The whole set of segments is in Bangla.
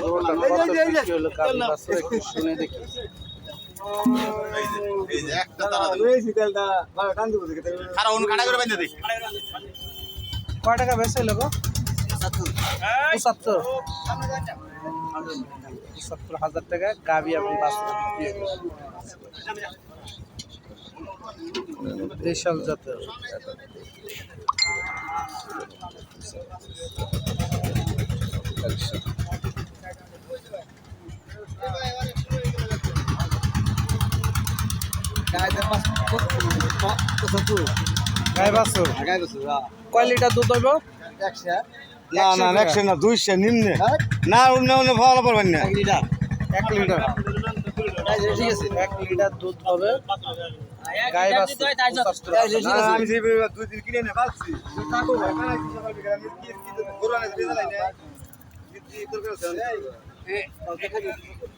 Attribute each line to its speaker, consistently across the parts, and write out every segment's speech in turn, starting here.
Speaker 1: গরুটা কত বিক্রি হলো গাভী বাছুর একটু শুনে দেখি। কয় টাকা বেচে হলো গো? ৭৫,০০০ টাকা গাভী এবং বাছুর বিক্রি হলো। দেশাল জাতের গাই বাছুর। কয় লিটার দুধ হইব?
Speaker 2: না না 100 না 200 নিম্নে না অন্য অন্য ভালো পারবেন না
Speaker 1: 1 লিটার। 1 লিটার দুধ হবে। গাই বাছুর
Speaker 2: আমি যে 2 দিন কিনে নে বালছি থাকো ভাই না কি সকাল বিকাল আমি কি গরু আনে দিতে লাই না কি দরকার আছে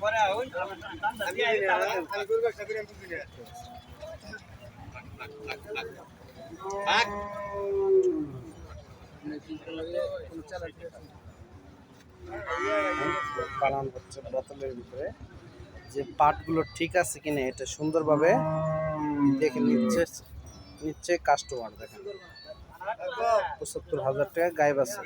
Speaker 2: পরে হই আমি গরু ব্যবসা করি আমি কিনে
Speaker 1: বানান হচ্ছে বোতলের ভিতরে, যে পাটগুলো ঠিক আছে কিনা এটা সুন্দরভাবে দেখে নিচ্ছে কাস্টমার। দেখেন ৭৫,০০০ টাকা গাই বাছুর।